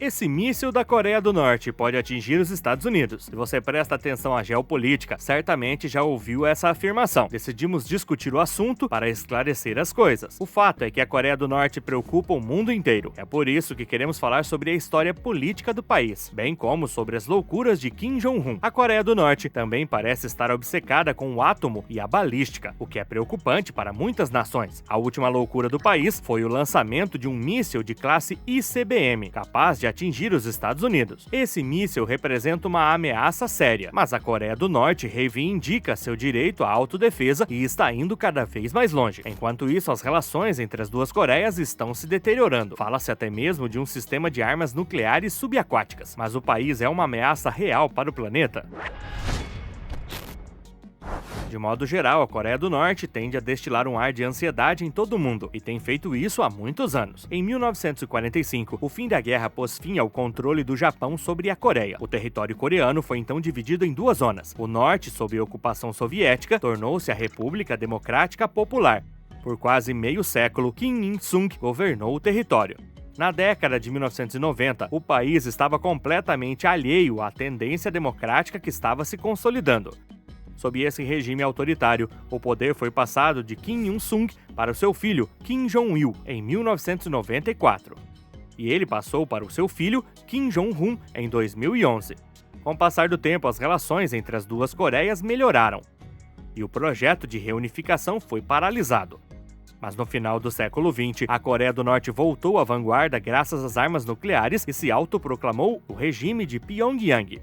Esse míssil da Coreia do Norte pode atingir os Estados Unidos. Se você presta atenção à geopolítica, certamente já ouviu essa afirmação. Decidimos discutir o assunto para esclarecer as coisas. O fato é que a Coreia do Norte preocupa o mundo inteiro. É por isso que queremos falar sobre a história política do país, bem como sobre as loucuras de Kim Jong-un. A Coreia do Norte também parece estar obcecada com o átomo e a balística, o que é preocupante para muitas nações. A última loucura do país foi o lançamento de um míssil de classe ICBM, capaz de atingir os Estados Unidos. Esse míssil representa uma ameaça séria, mas a Coreia do Norte reivindica seu direito à autodefesa e está indo cada vez mais longe. Enquanto isso, as relações entre as duas Coreias estão se deteriorando. Fala-se até mesmo de um sistema de armas nucleares subaquáticas, mas o país é uma ameaça real para o planeta. De modo geral, a Coreia do Norte tende a destilar um ar de ansiedade em todo o mundo, e tem feito isso há muitos anos. Em 1945, o fim da guerra pôs fim ao controle do Japão sobre a Coreia. O território coreano foi então dividido em duas zonas. O norte, sob ocupação soviética, tornou-se a República Democrática Popular. Por quase meio século, Kim Il-sung governou o território. Na década de 1990, o país estava completamente alheio à tendência democrática que estava se consolidando. Sob esse regime autoritário, o poder foi passado de Kim Il-sung para o seu filho, Kim Jong-il, em 1994. E ele passou para o seu filho, Kim Jong-un, em 2011. Com o passar do tempo, as relações entre as duas Coreias melhoraram, e o projeto de reunificação foi paralisado. Mas no final do século XX, a Coreia do Norte voltou à vanguarda graças às armas nucleares e se autoproclamou o regime de Pyongyang.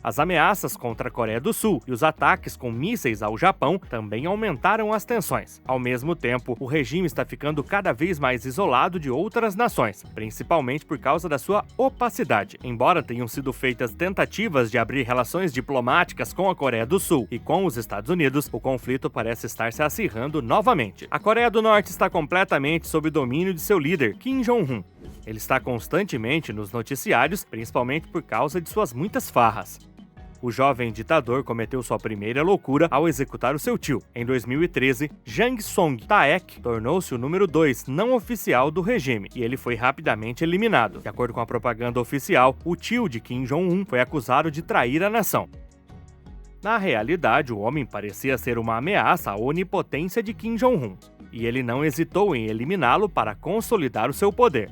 As ameaças contra a Coreia do Sul e os ataques com mísseis ao Japão também aumentaram as tensões. Ao mesmo tempo, o regime está ficando cada vez mais isolado de outras nações, principalmente por causa da sua opacidade. Embora tenham sido feitas tentativas de abrir relações diplomáticas com a Coreia do Sul e com os Estados Unidos, o conflito parece estar se acirrando novamente. A Coreia do Norte está completamente sob o domínio de seu líder, Kim Jong-un. Ele está constantemente nos noticiários, principalmente por causa de suas muitas farras. O jovem ditador cometeu sua primeira loucura ao executar o seu tio. Em 2013, Jang Song-taek tornou-se o número 2 não oficial do regime, e ele foi rapidamente eliminado. De acordo com a propaganda oficial, o tio de Kim Jong-un foi acusado de trair a nação. Na realidade, o homem parecia ser uma ameaça à onipotência de Kim Jong-un, e ele não hesitou em eliminá-lo para consolidar o seu poder.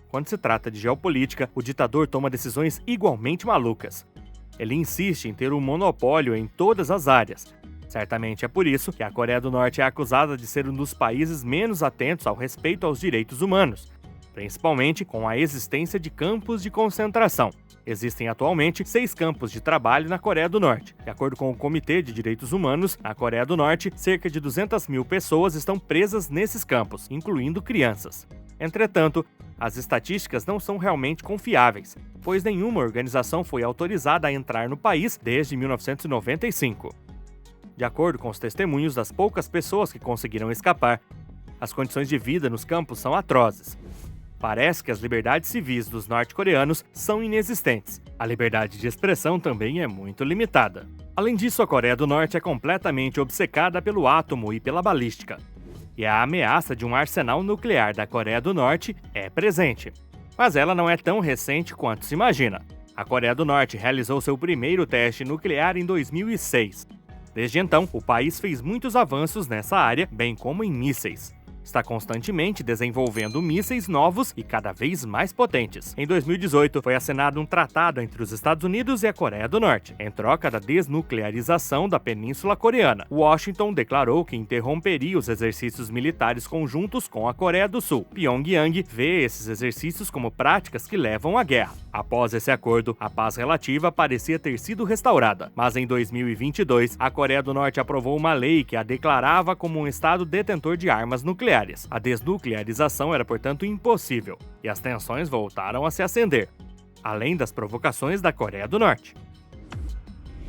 Quando se trata de geopolítica, o ditador toma decisões igualmente malucas. Ele insiste em ter um monopólio em todas as áreas. Certamente é por isso que a Coreia do Norte é acusada de ser um dos países menos atentos ao respeito aos direitos humanos, principalmente com a existência de campos de concentração. Existem atualmente 6 campos de trabalho na Coreia do Norte. De acordo com o Comitê de Direitos Humanos, na Coreia do Norte, cerca de 200 mil pessoas estão presas nesses campos, incluindo crianças. Entretanto, as estatísticas não são realmente confiáveis, pois nenhuma organização foi autorizada a entrar no país desde 1995. De acordo com os testemunhos das poucas pessoas que conseguiram escapar, as condições de vida nos campos são atrozes. Parece que as liberdades civis dos norte-coreanos são inexistentes. A liberdade de expressão também é muito limitada. Além disso, a Coreia do Norte é completamente obcecada pelo átomo e pela balística. E a ameaça de um arsenal nuclear da Coreia do Norte é presente. Mas ela não é tão recente quanto se imagina. A Coreia do Norte realizou seu primeiro teste nuclear em 2006. Desde então, o país fez muitos avanços nessa área, bem como em mísseis. Está constantemente desenvolvendo mísseis novos e cada vez mais potentes. Em 2018, foi assinado um tratado entre os Estados Unidos e a Coreia do Norte, em troca da desnuclearização da Península Coreana. Washington declarou que interromperia os exercícios militares conjuntos com a Coreia do Sul. Pyongyang vê esses exercícios como práticas que levam à guerra. Após esse acordo, a paz relativa parecia ter sido restaurada, mas em 2022, a Coreia do Norte aprovou uma lei que a declarava como um estado detentor de armas nucleares. A desnuclearização era, portanto, impossível, e as tensões voltaram a se acender, além das provocações da Coreia do Norte.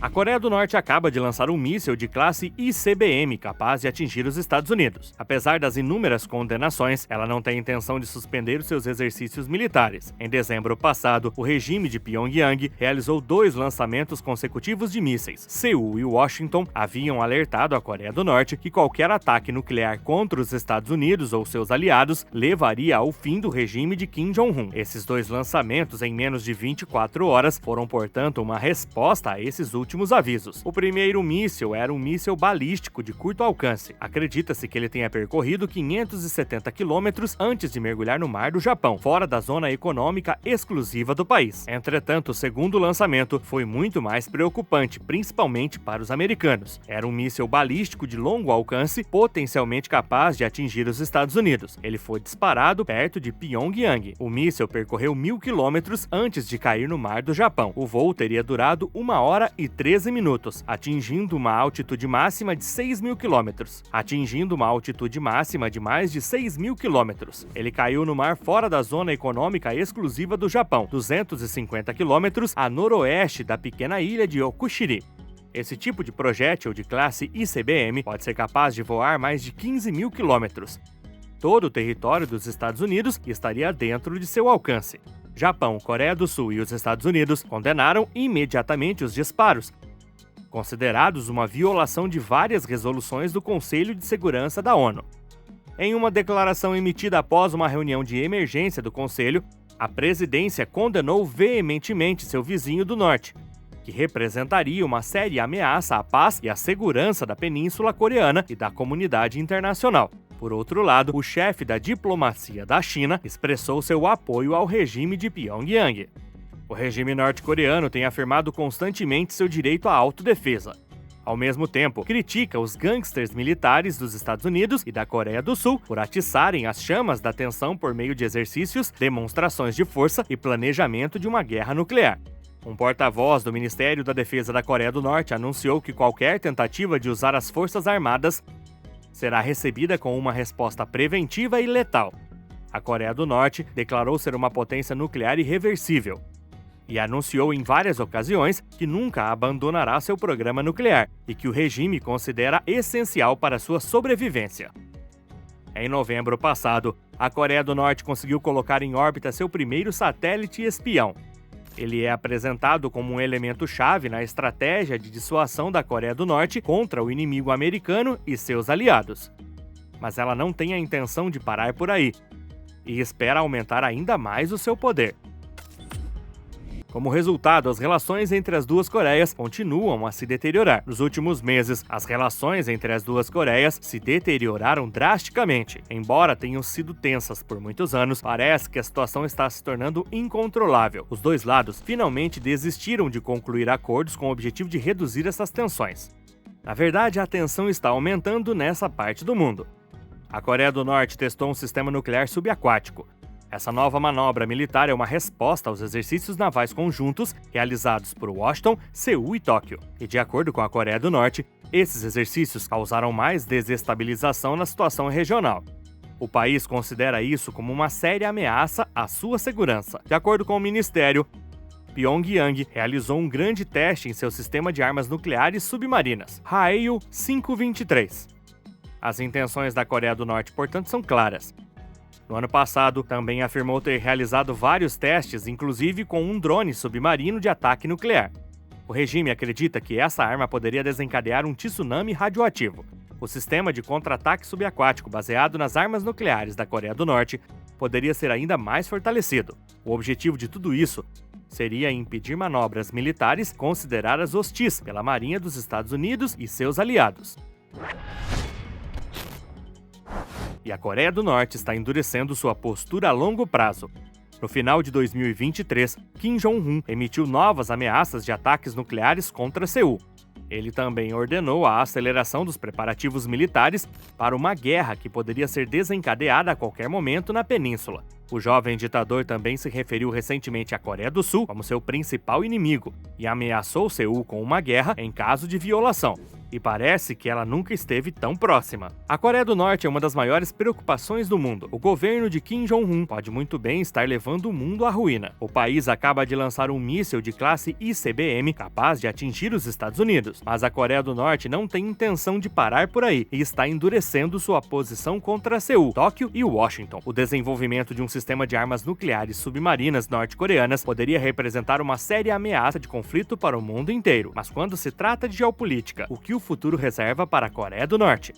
A Coreia do Norte acaba de lançar um míssil de classe ICBM capaz de atingir os Estados Unidos. Apesar das inúmeras condenações, ela não tem intenção de suspender os seus exercícios militares. Em dezembro passado, o regime de Pyongyang realizou 2 lançamentos consecutivos de mísseis. Seul e Washington haviam alertado a Coreia do Norte que qualquer ataque nuclear contra os Estados Unidos ou seus aliados levaria ao fim do regime de Kim Jong-un. Esses 2 lançamentos em menos de 24 horas foram, portanto, uma resposta a esses últimos avisos. O primeiro míssil era um míssil balístico de curto alcance. Acredita-se que ele tenha percorrido 570 quilômetros antes de mergulhar no mar do Japão, fora da zona econômica exclusiva do país. Entretanto, o segundo lançamento foi muito mais preocupante, principalmente para os americanos. Era um míssil balístico de longo alcance, potencialmente capaz de atingir os Estados Unidos. Ele foi disparado perto de Pyongyang. O míssil percorreu 1000 quilômetros antes de cair no mar do Japão. O voo teria durado 1 hora e 13 minutos, atingindo uma altitude máxima de 6.000 quilômetros. Atingindo uma altitude máxima de mais de 6.000 quilômetros. Ele caiu no mar fora da zona econômica exclusiva do Japão, 250 quilômetros a noroeste da pequena ilha de Okushiri. Esse tipo de projétil de classe ICBM pode ser capaz de voar mais de 15.000 quilômetros. Todo o território dos Estados Unidos estaria dentro de seu alcance. Japão, Coreia do Sul e os Estados Unidos condenaram imediatamente os disparos, considerados uma violação de várias resoluções do Conselho de Segurança da ONU. Em uma declaração emitida após uma reunião de emergência do Conselho, a presidência condenou veementemente seu vizinho do norte, que representaria uma séria ameaça à paz e à segurança da Península Coreana e da comunidade internacional. Por outro lado, o chefe da diplomacia da China expressou seu apoio ao regime de Pyongyang. O regime norte-coreano tem afirmado constantemente seu direito à autodefesa. Ao mesmo tempo, critica os gangsters militares dos Estados Unidos e da Coreia do Sul por atiçarem as chamas da tensão por meio de exercícios, demonstrações de força e planejamento de uma guerra nuclear. Um porta-voz do Ministério da Defesa da Coreia do Norte anunciou que qualquer tentativa de usar as forças armadas será recebida com uma resposta preventiva e letal. A Coreia do Norte declarou ser uma potência nuclear irreversível e anunciou em várias ocasiões que nunca abandonará seu programa nuclear e que o regime considera essencial para sua sobrevivência. Em novembro passado, a Coreia do Norte conseguiu colocar em órbita seu primeiro satélite espião. Ele é apresentado como um elemento-chave na estratégia de dissuasão da Coreia do Norte contra o inimigo americano e seus aliados. Mas ela não tem a intenção de parar por aí e espera aumentar ainda mais o seu poder. Como resultado, as relações entre as duas Coreias continuam a se deteriorar. Nos últimos meses, as relações entre as duas Coreias se deterioraram drasticamente. Embora tenham sido tensas por muitos anos, parece que a situação está se tornando incontrolável. Os dois lados finalmente desistiram de concluir acordos com o objetivo de reduzir essas tensões. Na verdade, a tensão está aumentando nessa parte do mundo. A Coreia do Norte testou um sistema nuclear subaquático. Essa nova manobra militar é uma resposta aos exercícios navais conjuntos realizados por Washington, Seul e Tóquio. E de acordo com a Coreia do Norte, esses exercícios causaram mais desestabilização na situação regional. O país considera isso como uma séria ameaça à sua segurança. De acordo com o ministério, Pyongyang realizou um grande teste em seu sistema de armas nucleares submarinas, Haeil-523. As intenções da Coreia do Norte, portanto, são claras. No ano passado, também afirmou ter realizado vários testes, inclusive com um drone submarino de ataque nuclear. O regime acredita que essa arma poderia desencadear um tsunami radioativo. O sistema de contra-ataque subaquático baseado nas armas nucleares da Coreia do Norte poderia ser ainda mais fortalecido. O objetivo de tudo isso seria impedir manobras militares consideradas hostis pela Marinha dos Estados Unidos e seus aliados. E a Coreia do Norte está endurecendo sua postura a longo prazo. No final de 2023, Kim Jong-un emitiu novas ameaças de ataques nucleares contra Seul. Ele também ordenou a aceleração dos preparativos militares para uma guerra que poderia ser desencadeada a qualquer momento na península. O jovem ditador também se referiu recentemente à Coreia do Sul como seu principal inimigo e ameaçou Seul com uma guerra em caso de violação. e parece que ela nunca esteve tão próxima. A Coreia do Norte é uma das maiores preocupações do mundo. O governo de Kim Jong-un pode muito bem estar levando o mundo à ruína. O país acaba de lançar um míssil de classe ICBM capaz de atingir os Estados Unidos, mas a Coreia do Norte não tem intenção de parar por aí e está endurecendo sua posição contra Seul, Tóquio e Washington. O desenvolvimento de um sistema de armas nucleares submarinas norte-coreanas poderia representar uma séria ameaça de conflito para o mundo inteiro. Mas quando se trata de geopolítica, o que o futuro reserva para a Coreia do Norte?